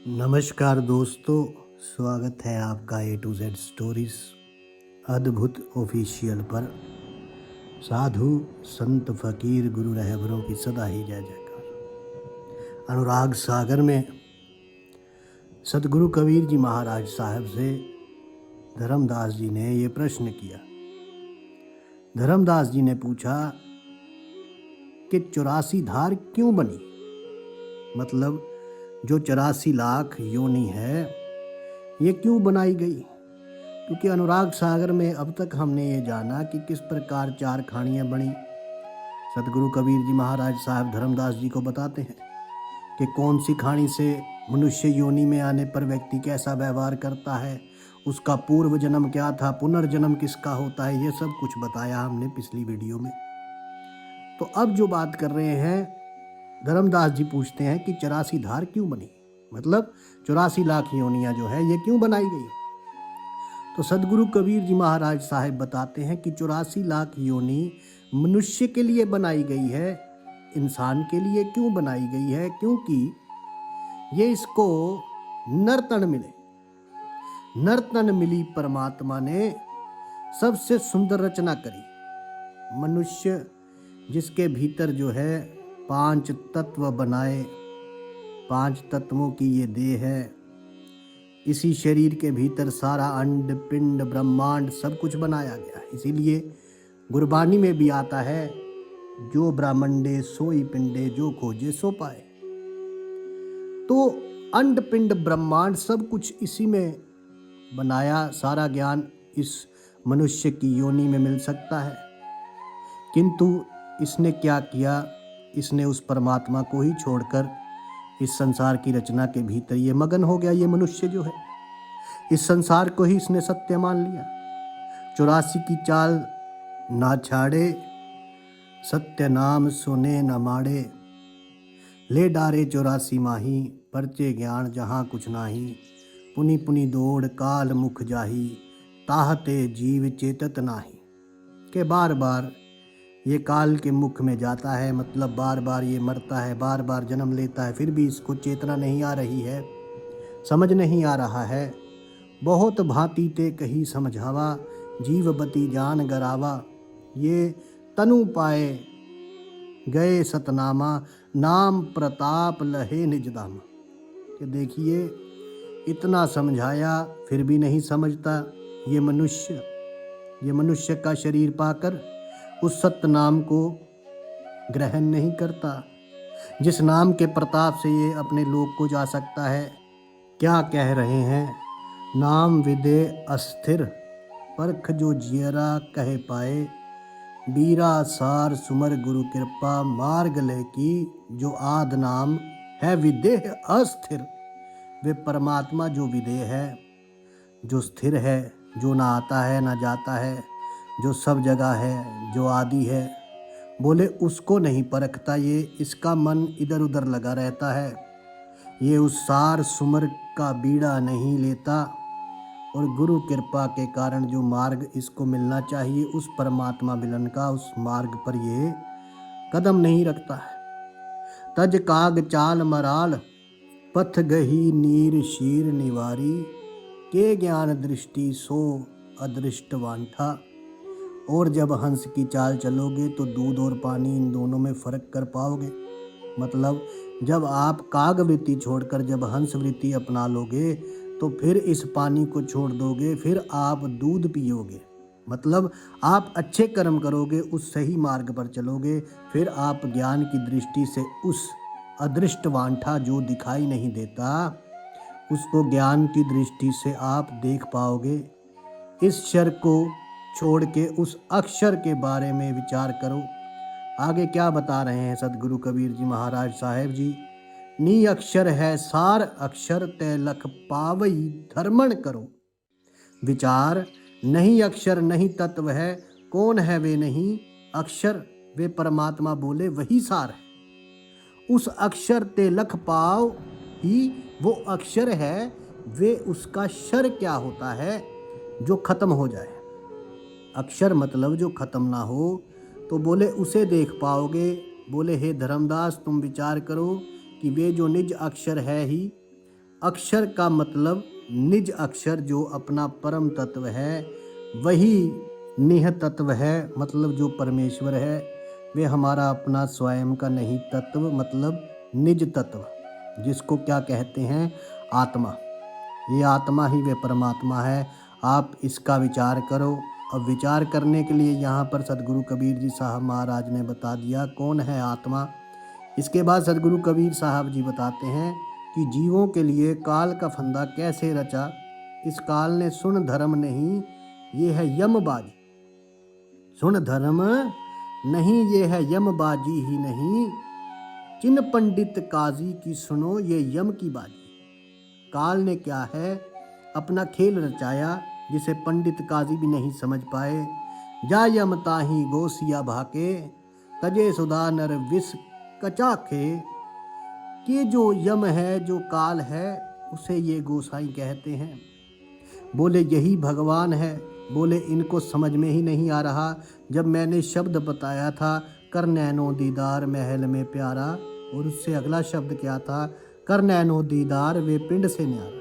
नमस्कार दोस्तों, स्वागत है आपका A to Z स्टोरीज अद्भुत ऑफिशियल पर। साधु संत फकीर गुरु रहबरों की सदा ही जय जयकार। अनुराग सागर में सतगुरु कबीर जी महाराज साहब से धर्मदास जी ने ये प्रश्न किया। धर्मदास जी ने पूछा कि 84 धार क्यों बनी, मतलब जो 84 लाख योनि है ये क्यों बनाई गई। क्योंकि अनुराग सागर में अब तक हमने ये जाना कि किस प्रकार 4 खानियाँ बनी। सतगुरु कबीर जी महाराज साहब धर्मदास जी को बताते हैं कि कौन सी खानी से मनुष्य योनि में आने पर व्यक्ति कैसा व्यवहार करता है, उसका पूर्व जन्म क्या था, पुनर्जन्म किसका होता है, ये सब कुछ बताया हमने पिछली वीडियो में। तो अब जो बात कर रहे हैं, धर्मदास जी पूछते हैं कि 84 धार क्यों बनी, मतलब 84 लाख योनियाँ जो है ये क्यों बनाई गई। तो सदगुरु कबीर जी महाराज साहब बताते हैं कि 84 लाख योनि मनुष्य के लिए बनाई गई है। इंसान के लिए क्यों बनाई गई है? क्योंकि ये इसको नर्तन मिले, नर्तन मिली। परमात्मा ने सबसे सुंदर रचना करी। मनुष्य जिसके भीतर जो है 5 तत्व बनाए, 5 तत्वों की ये देह है। इसी शरीर के भीतर सारा अंड पिंड ब्रह्मांड सब कुछ बनाया गया। इसीलिए गुरबानी में भी आता है, जो ब्रह्मंडे सोई पिंडे जो खोजे सो पाए। तो अंड पिंड ब्रह्मांड सब कुछ इसी में बनाया। सारा ज्ञान इस मनुष्य की योनि में मिल सकता है। किंतु इसने क्या किया, इसने उस परमात्मा को ही छोड़कर इस संसार की रचना के भीतर ये मगन हो गया। ये मनुष्य जो है इस संसार को ही इसने सत्य मान लिया। 84 की चाल ना छाड़े, सत्य नाम सुने न माड़े। ले डारे 84 माही, परचे ज्ञान जहाँ कुछ नाही। पुनि पुनि दौड़ काल मुख जाही, ताहते जीव चेतत नाही। के बार बार ये काल के मुख में जाता है, मतलब बार बार ये मरता है, बार बार जन्म लेता है, फिर भी इसको चेतना नहीं आ रही है, समझ नहीं आ रहा है। बहुत भांति ते कही समझावा, जीवबती जान गरावा। ये तनु पाए गए सतनामा, नाम प्रताप लहे निज दामा। कि देखिए इतना समझाया फिर भी नहीं समझता। ये मनुष्य का शरीर पाकर उस सत्य नाम को ग्रहण नहीं करता, जिस नाम के प्रताप से ये अपने लोक को जा सकता है। क्या कह रहे हैं, नाम विदे अस्थिर, परख जो जियरा कहे पाए। बीरा सार सुमर गुरु कृपा, मार्ग ले की जो आद नाम है विदेह अस्थिर। वे परमात्मा जो विदेह है, जो स्थिर है, जो ना आता है ना जाता है, जो सब जगह है, जो आदि है, बोले उसको नहीं परखता ये। इसका मन इधर उधर लगा रहता है। ये उस सार सुमर का बीड़ा नहीं लेता, और गुरु कृपा के कारण जो मार्ग इसको मिलना चाहिए उस परमात्मा मिलन का, उस मार्ग पर ये कदम नहीं रखता है। तज काग चाल मराल, पथ गही नीर शीर निवारी। के ज्ञान दृष्टि सो अदृष्ट वांठा। और जब हंस की चाल चलोगे तो दूध और पानी इन दोनों में फर्क कर पाओगे। मतलब जब आप काग वृत्ति छोड़कर जब हंस वृत्ति अपना लोगे तो फिर इस पानी को छोड़ दोगे, फिर आप दूध पियोगे। मतलब आप अच्छे कर्म करोगे, उस सही मार्ग पर चलोगे, फिर आप ज्ञान की दृष्टि से उस अदृष्ट वांठा जो दिखाई नहीं देता उसको ज्ञान की दृष्टि से आप देख पाओगे। इस शर को छोड़ के उस अक्षर के बारे में विचार करो। आगे क्या बता रहे हैं सदगुरु कबीर जी महाराज साहेब जी, नी अक्षर है सार अक्षर, तय लख पावई धर्मण करो। विचार नहीं अक्षर नहीं तत्व है, कौन है वे नहीं अक्षर, वे परमात्मा बोले वही सार है। उस अक्षर ते लख पाव ही वो अक्षर है, वे उसका शर क्या होता है, जो खत्म हो जाए। अक्षर मतलब जो खत्म ना हो, तो बोले उसे देख पाओगे। बोले हे धर्मदास तुम विचार करो कि वे जो निज अक्षर है ही अक्षर का मतलब निज अक्षर, जो अपना परम तत्व है, वही निह तत्व है, मतलब जो परमेश्वर है, वे हमारा अपना स्वयं का नहीं तत्व, मतलब निज तत्व, जिसको क्या कहते हैं, आत्मा। ये आत्मा ही वे परमात्मा है। आप इसका विचार करो। अब विचार करने के लिए यहाँ पर सदगुरु कबीर जी साहब महाराज ने बता दिया कौन है आत्मा। इसके बाद सदगुरु कबीर साहब जी बताते हैं कि जीवों के लिए काल का फंदा कैसे रचा। इस काल ने सुन धर्म नहीं, ये है यमबाजी। सुन धर्म नहीं, ये है यमबाजी ही नहीं, चिन पंडित काजी की सुनो ये यम की बाजी। काल ने क्या है, अपना खेल रचाया, जिसे पंडित काजी भी नहीं समझ पाए। जा यम ताही गोसिया भाके, तजे सुधा नर विष कचाखे। कि जो यम है, जो काल है, उसे ये गोसाई कहते हैं। बोले यही भगवान है। बोले इनको समझ में ही नहीं आ रहा। जब मैंने शब्द बताया था, कर नैनो दीदार महल में प्यारा, और उससे अगला शब्द क्या था, कर नैनो दीदार वे पिंड से न्यारा।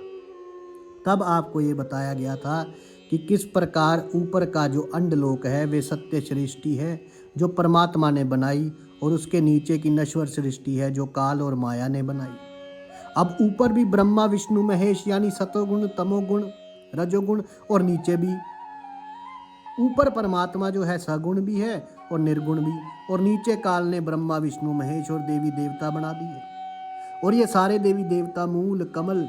तब आपको ये बताया गया था कि किस प्रकार ऊपर का जो अंडलोक है, वे सत्य सृष्टि है जो परमात्मा ने बनाई, और उसके नीचे की नश्वर सृष्टि है जो काल और माया ने बनाई। अब ऊपर भी ब्रह्मा विष्णु महेश यानी सतोगुण तमोगुण रजोगुण, और नीचे भी ऊपर परमात्मा जो है सगुण भी है और निर्गुण भी, और नीचे काल ने ब्रह्मा विष्णु महेश और देवी देवता बना दिए। और ये सारे देवी देवता मूल कमल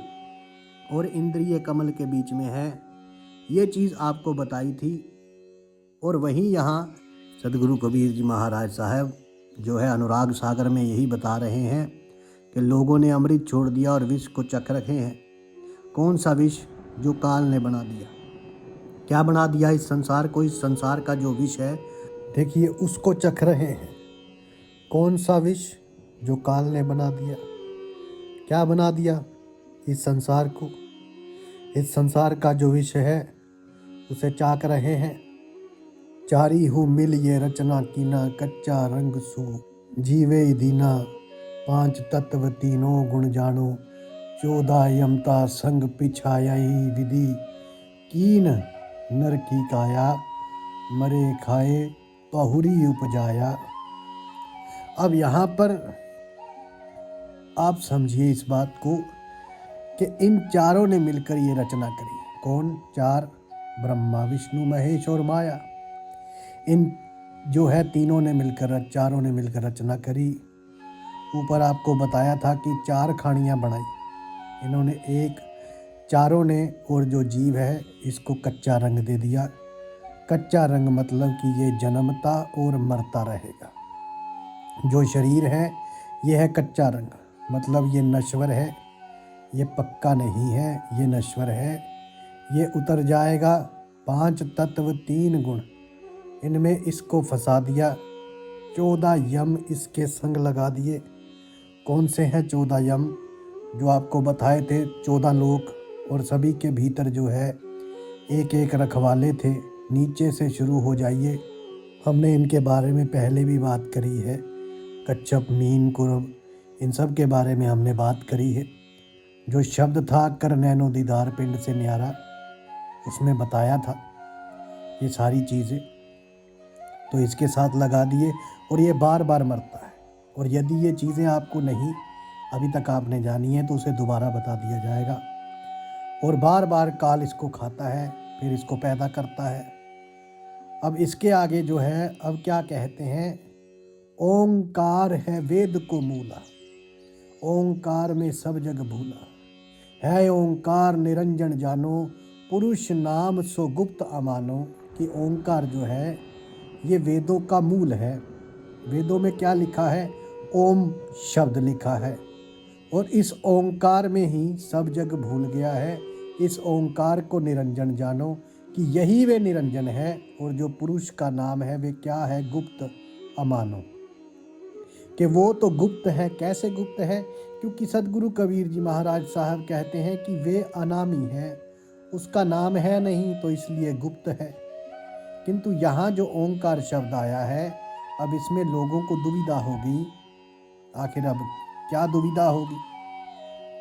और इंद्रिय कमल के बीच में है। ये चीज़ आपको बताई थी। और वहीं यहाँ सदगुरु कबीर जी महाराज साहब जो है अनुराग सागर में यही बता रहे हैं कि लोगों ने अमृत छोड़ दिया और विष को चख रखे हैं। कौन सा विष? जो काल ने बना दिया। क्या बना दिया इस संसार को? इस संसार का जो विष है, देखिए उसको चख रहे हैं। कौन सा विष? जो काल ने बना दिया। क्या बना दिया इस संसार को? इस संसार का जो विष है उसे चाक रहे हैं। चारी हूँ मिल ये रचना कीना, कच्चा रंग सू जीवे दीना। 5 तत्व तीनों गुण जानो, 14 यमता संग पिछाया ही विधि। कीन नर की काया, मरे खाए बहुरी उपजाया। अब यहाँ पर आप समझिए इस बात को कि इन चारों ने मिलकर ये रचना करी। कौन? 4, ब्रह्मा विष्णु महेश और माया। इन जो है तीनों ने मिलकर, चारों ने मिलकर रचना करी। ऊपर आपको बताया था कि 4 खानियाँ बनाई इन्होंने। एक चारों ने, और जो जीव है इसको कच्चा रंग दे दिया। कच्चा रंग मतलब कि ये जन्मता और मरता रहेगा। जो शरीर है ये है कच्चा रंग, मतलब ये नश्वर है, ये पक्का नहीं है, ये नश्वर है, ये उतर जाएगा। 5 तत्व 3 गुण, इनमें इसको फंसा दिया। 14 यम इसके संग लगा दिए। कौन से हैं 14 यम? जो आपको बताए थे 14 लोक, और सभी के भीतर जो है एक एक रखवाले थे। नीचे से शुरू हो जाइए। हमने इनके बारे में पहले भी बात करी है। कच्छप, मीन, कुरब, इन सब के बारे में हमने बात करी है। जो शब्द था कर नैनो दीदार पिंड से न्यारा, उसमें बताया था ये सारी चीज़ें। तो इसके साथ लगा दिए, और ये बार बार मरता है। और यदि ये चीज़ें आपको नहीं अभी तक आपने जानी है तो उसे दोबारा बता दिया जाएगा। और बार बार काल इसको खाता है, फिर इसको पैदा करता है। अब इसके आगे जो है अब क्या कहते हैं, ओंकार है वेद को मूला, ओंकार में सब जग भूला। है ओंकार निरंजन जानो, पुरुष नाम सो गुप्त अमानो। कि ओंकार जो है ये वेदों का मूल है। वेदों में क्या लिखा है? ओम शब्द लिखा है, और इस ओंकार में ही सब जग भूल गया है। इस ओंकार को निरंजन जानो कि यही वे निरंजन है, और जो पुरुष का नाम है वे क्या है? गुप्त अमानो। कि वो तो गुप्त है। कैसे गुप्त है? क्योंकि सदगुरु कबीर जी महाराज साहब कहते हैं कि वे अनामी है, उसका नाम है नहीं, तो इसलिए गुप्त है। किंतु यहाँ जो ओंकार शब्द आया है, अब इसमें लोगों को दुविधा होगी। आखिर अब क्या दुविधा होगी?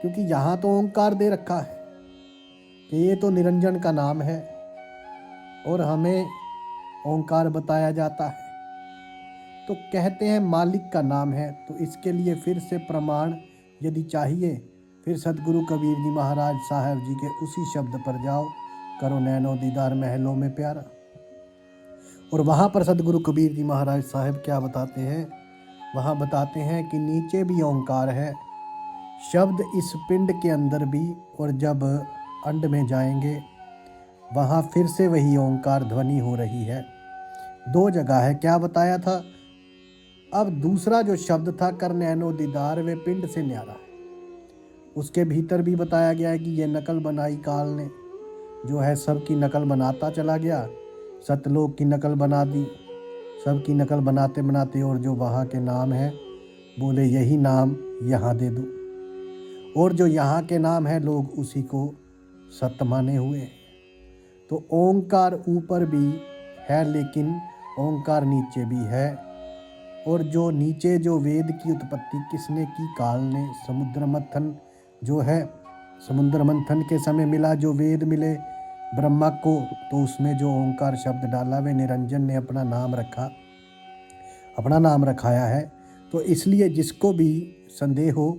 क्योंकि यहाँ तो ओंकार दे रखा है कि ये तो निरंजन का नाम है और हमें ओंकार बताया जाता है। तो कहते हैं मालिक का नाम है, तो इसके लिए फिर से प्रमाण यदि चाहिए, फिर सतगुरु कबीर जी महाराज साहब जी के उसी शब्द पर जाओ, करो नैनो दीदार महलों में प्यारा। और वहाँ पर सतगुरु कबीर जी महाराज साहब क्या बताते हैं? वहाँ बताते हैं कि नीचे भी ओंकार है, शब्द इस पिंड के अंदर भी, और जब अंड में जाएंगे वहाँ फिर से वही ओंकार ध्वनि हो रही है। 2 जगह है, क्या बताया था? अब दूसरा जो शब्द था कर नैनो दीदार, वे पिंड से न्यारा है। उसके भीतर भी बताया गया है कि ये नकल बनाई काल ने, जो है सबकी नकल बनाता चला गया, सतलोक की नकल बना दी, सबकी नकल बनाते बनाते, और जो वहाँ के नाम है बोले यही नाम यहाँ दे दो, और जो यहाँ के नाम है लोग उसी को सत्य माने हुए। तो ओंकार ऊपर भी है, लेकिन ओंकार नीचे भी है। और जो नीचे जो वेद की उत्पत्ति किसने की? काल ने। समुद्र मंथन जो है, समुद्र मंथन के समय मिला जो वेद मिले ब्रह्मा को, तो उसमें जो ओंकार शब्द डाला वे निरंजन ने अपना नाम रखा, अपना नाम रखाया है। तो इसलिए जिसको भी संदेह हो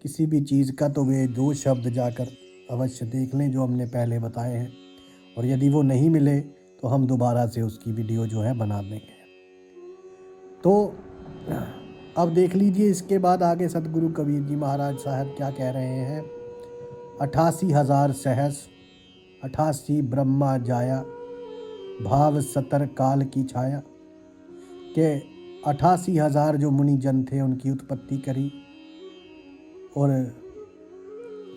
किसी भी चीज़ का, तो वे 2 शब्द जाकर अवश्य देख लें जो हमने पहले बताए हैं, और यदि वो नहीं मिले तो हम दोबारा से उसकी वीडियो जो है बना देंगे। तो अब देख लीजिए इसके बाद आगे सतगुरु कबीर जी महाराज साहब क्या कह रहे हैं? 88,000 सहस 88 ब्रह्मा जाया, भाव 70 काल की छाया, के 88,000 जो मुनि जन थे उनकी उत्पत्ति करी, और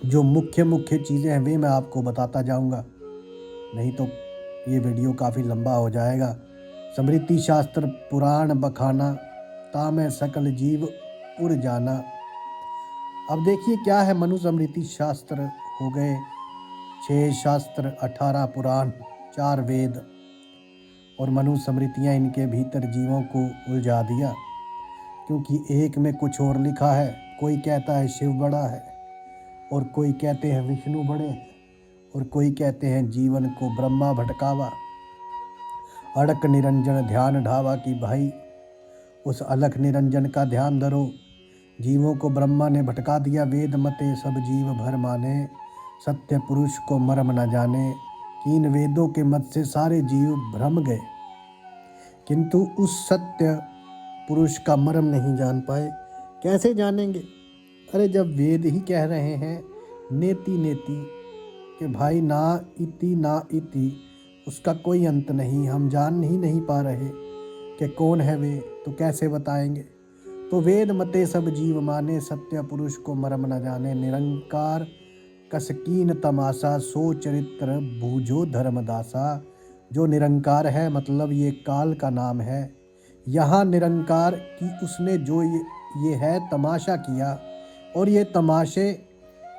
जो मुख्य मुख्य चीज़ें हैं वे मैं आपको बताता जाऊंगा, नहीं तो ये वीडियो काफ़ी लंबा हो जाएगा। स्मृति शास्त्र पुराण बखाना, तामे सकल जीव उड़ जाना। अब देखिए क्या है, मनु स्मृति शास्त्र हो गए 6 शास्त्र, 18 पुराण, 4 वेद, और मनु स्मृतियाँ इनके भीतर जीवों को उलझा दिया, क्योंकि एक में कुछ और लिखा है। कोई कहता है शिव बड़ा है, और कोई कहते हैं विष्णु बड़े हैं, और कोई कहते हैं जीवन को ब्रह्मा भटकावा, अड़क निरंजन ध्यान ढावा, कि भाई उस अलख निरंजन का ध्यान धरो। जीवों को ब्रह्मा ने भटका दिया, वेद मते सब जीव भर माने, सत्य पुरुष को मर्म न जाने, कि इन वेदों के मत से सारे जीव भ्रम गए, किंतु उस सत्य पुरुष का मर्म नहीं जान पाए। कैसे जानेंगे? अरे जब वेद ही कह रहे हैं नेति नेति, कि भाई ना इति, उसका कोई अंत नहीं, हम जान ही नहीं पा रहे कि कौन है वे, तो कैसे बताएंगे? तो वेद मते सब जीव माने, सत्य पुरुष को मर्म न जाने, निरंकार कसकीन तमाशा, सो चरित्र बूझो धर्मदासा। जो निरंकार है, मतलब ये काल का नाम है। यहाँ निरंकार की उसने जो ये है तमाशा किया, और ये तमाशे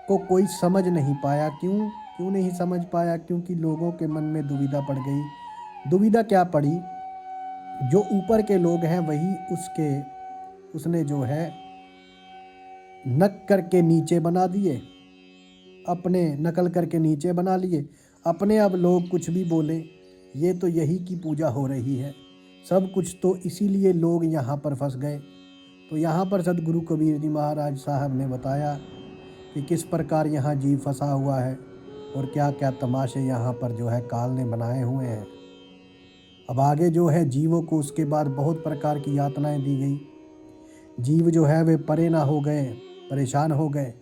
को कोई समझ नहीं पाया। क्यों नहीं समझ पाया? क्योंकि लोगों के मन में दुविधा पड़ गई। दुविधा क्या पड़ी? जो ऊपर के लोग हैं वही उसने जो है नक करके नीचे बना दिए, अपने नकल करके नीचे बना लिए अपने। अब लोग कुछ भी बोले, ये तो यही की पूजा हो रही है, सब कुछ तो इसीलिए लोग यहाँ पर फंस गए। तो यहाँ पर सतगुरु कबीर जी महाराज साहब ने बताया कि किस प्रकार यहाँ जीव फंसा हुआ है, और क्या क्या तमाशे यहाँ पर जो है काल ने बनाए हुए हैं। अब आगे जो है जीवों को उसके बाद बहुत प्रकार की यातनाएं दी गई। जीव जो है वे परे ना हो गए, परेशान हो गए।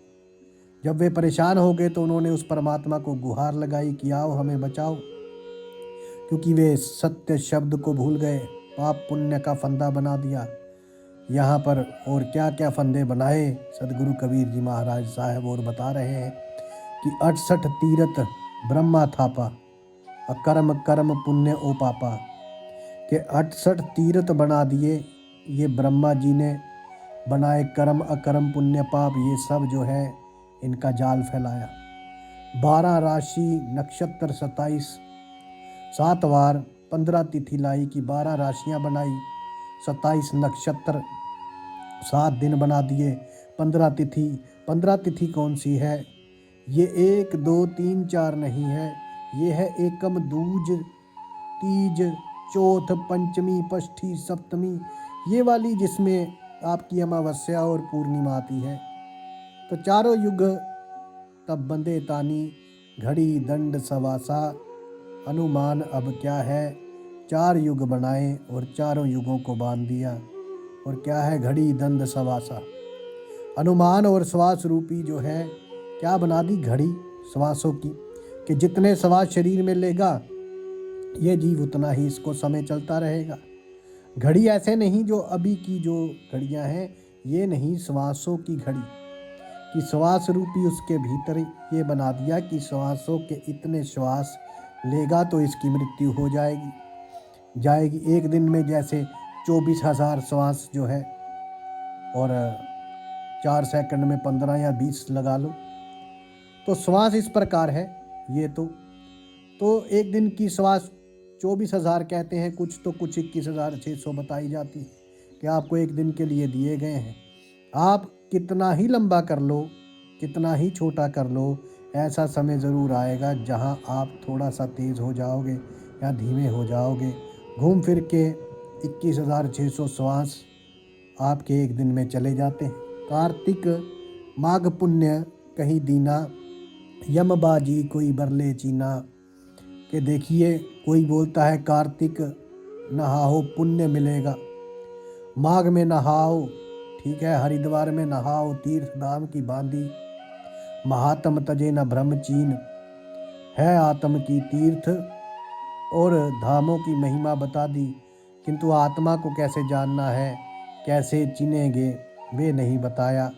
जब वे परेशान हो गए तो उन्होंने उस परमात्मा को गुहार लगाई कि आओ हमें बचाओ, क्योंकि वे सत्य शब्द को भूल गए, पाप पुण्य का फंदा बना दिया यहाँ पर। और क्या क्या फंदे बनाए सतगुरु कबीर जी महाराज साहब, और बता रहे हैं कि 68 तीरथ ब्रह्मा थापा, अकर्म कर्म पुण्य ओ पापा, के 68 तीरथ बना दिए ये ब्रह्मा जी ने बनाए। कर्म अकर्म पुण्य पाप ये सब जो है इनका जाल फैलाया। 12 राशि नक्षत्र 27, 7 वार 15 तिथि लाई, की 12 राशियां बनाई, 27 नक्षत्र, 7 दिन बना दिए, 15 तिथि, 15 तिथि कौन सी है? ये 1 2 3 4 नहीं है, ये है एकम, दूज, तीज, चौथ, पंचमी, षष्ठी, सप्तमी, ये वाली जिसमें आपकी अमावस्या और पूर्णिमा आती है। तो चारों युग तब बंदे तानी, घड़ी दंड सवासा। अनुमान अब क्या है? 4 युग बनाए और चारों युगों को बांध दिया। और क्या है? घड़ी दंड सवासा। अनुमान और श्वास रूपी जो है क्या बना दी? घड़ी श्वासों की, कि जितने श्वास शरीर में लेगा ये जीव उतना ही इसको समय चलता रहेगा। घड़ी ऐसे नहीं जो अभी की जो घड़ियां हैं, ये नहीं, श्वासों की घड़ी, कि श्वास रूपी उसके भीतर ये बना दिया कि श्वासों के इतने श्वास लेगा तो इसकी मृत्यु हो जाएगी। एक दिन में जैसे 24,000 श्वास जो है, और 4 सेकंड में 15 या 20 लगा लो, तो श्वास इस प्रकार है। ये तो एक दिन की श्वास 24,000 कहते हैं, कुछ तो कुछ 21,600 बताई जाती है कि आपको एक दिन के लिए दिए गए हैं। आप कितना ही लंबा कर लो, कितना ही छोटा कर लो, ऐसा समय ज़रूर आएगा जहां आप थोड़ा सा तेज़ हो जाओगे या धीमे हो जाओगे। घूम फिर के 21,600 श्वास आपके एक दिन में चले जाते हैं। कार्तिक माघ पुण्य कहीं दीना, यमबाजी कोई बरले चीना। कि देखिए, कोई बोलता है कार्तिक नहाओ पुण्य मिलेगा, माघ में नहाओ, ठीक है, हरिद्वार में नहाओ, तीर्थ धाम की बांधी, महात्म तजे न ब्रह्मचीन, है आत्म की तीर्थ, और धामों की महिमा बता दी, किंतु आत्मा को कैसे जानना है, कैसे चिनेंगे, वे नहीं बताया,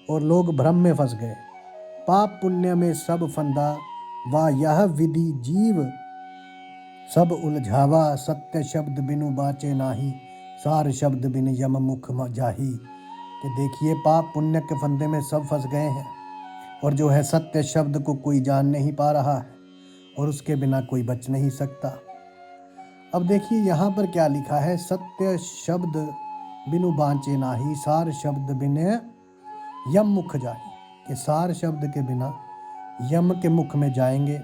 और लोग भ्रम में फंस गए। पाप पुण्य में सब फंदा, वा यह विधि जीव सब उलझावा। सत्य शब्द बिनु बाचे नाही, सार शब्द बिन यम मुख जाही। कि देखिए, पाप पुण्य के फंदे में सब फंस गए हैं, और जो है सत्य शब्द को कोई जान नहीं पा रहा है, और उसके बिना कोई बच नहीं सकता। अब देखिए यहाँ पर क्या लिखा है, सत्य शब्द बिनु बाँचे नाही, सार शब्द बिन यम मुख जाही। कि सार शब्द के बिना यम के मुख में जाएंगे,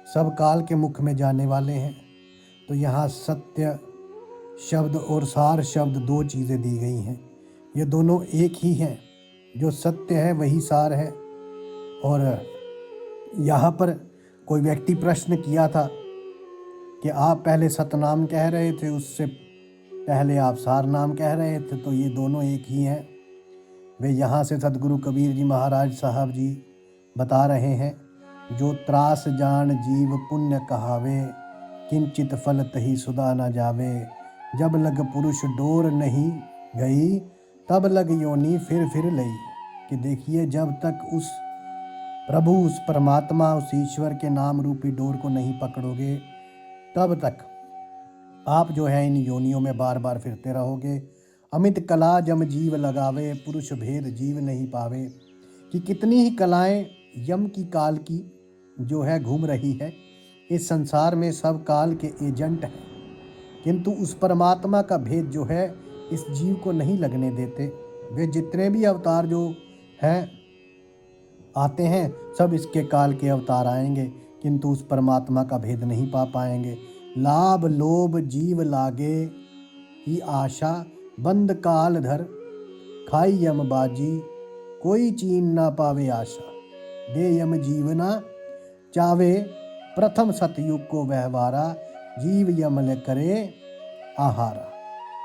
सब काल के मुख में जाने वाले हैं। तो यहाँ सत्य शब्द और सार शब्द 2 चीज़ें दी गई हैं। ये दोनों एक ही हैं, जो सत्य है वही सार है। और यहाँ पर कोई व्यक्ति प्रश्न किया था कि आप पहले सतनाम कह रहे थे, उससे पहले आप सार नाम कह रहे थे, तो ये दोनों एक ही हैं। वे यहाँ से सतगुरु कबीर जी महाराज साहब जी बता रहे हैं, जो त्रास जान जीव पुण्य कहावे, किंचित फल तही सुधा न जावे। जब लग पुरुष डोर नहीं गई, तब लग योनि फिर लई। कि देखिए, जब तक उस प्रभु, उस परमात्मा, उस ईश्वर के नाम रूपी डोर को नहीं पकड़ोगे, तब तक आप जो है इन योनियों में बार बार फिरते रहोगे। अमित कला जम जीव लगावे, पुरुष भेद जीव नहीं पावे। कि कितनी ही कलाएं यम की, काल की जो है घूम रही है इस संसार में, सब काल के एजेंट हैं, किंतु उस परमात्मा का भेद जो है इस जीव को नहीं लगने देते। वे जितने भी अवतार जो हैं आते हैं, सब इसके काल के अवतार आएंगे, किंतु उस परमात्मा का भेद नहीं पा पाएंगे। लाभ लोभ जीव लागे ही आशा, बंद काल धर खाई यम बाजी, कोई चीन ना पावे आशा। दे यम जीवना चावे, प्रथम सतयुग को व्यवहारा, जीव यमल करे आहारा।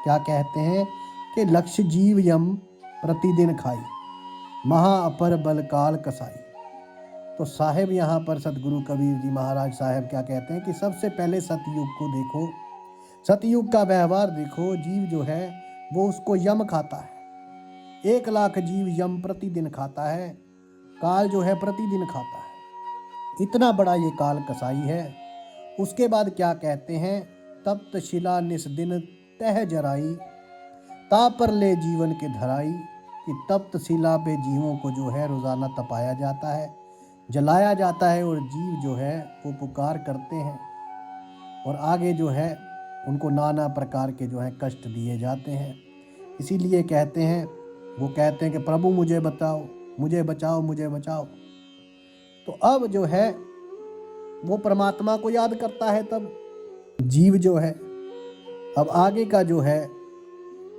क्या कहते हैं कि लक्ष्य जीव यम प्रतिदिन खाई, महा अपर बल काल कसाई। तो साहेब यहाँ पर सतगुरु कबीर जी महाराज साहब क्या कहते हैं कि सबसे पहले सतयुग को देखो, सतयुग का व्यवहार देखो। जीव जो है वो उसको यम खाता है, 1 लाख जीव यम प्रतिदिन खाता है, काल जो है प्रतिदिन खाता है। इतना बड़ा ये काल कसाई है। उसके बाद क्या कहते हैं, तप्त शिला निस दिन तह जराई, ता पर ले जीवन के धराई। कि तप्त शिला पे जीवों को जो है रोज़ाना तपाया जाता है, जलाया जाता है, और जीव जो है वो पुकार करते हैं, और आगे जो है उनको नाना प्रकार के जो है कष्ट दिए जाते हैं। इसीलिए कहते हैं, वो कहते हैं कि प्रभु मुझे बताओ, मुझे बचाओ मुझे बचाओ। तो अब जो है वो परमात्मा को याद करता है, तब जीव जो है। अब आगे का जो है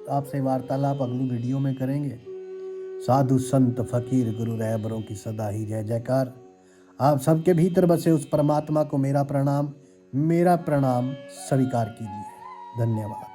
आपसे वार्तालाप अगली वीडियो में करेंगे। साधु संत फकीर गुरु रहबरों की सदा ही जय जयकार। आप सबके भीतर बसे उस परमात्मा को मेरा प्रणाम स्वीकार कीजिए। धन्यवाद।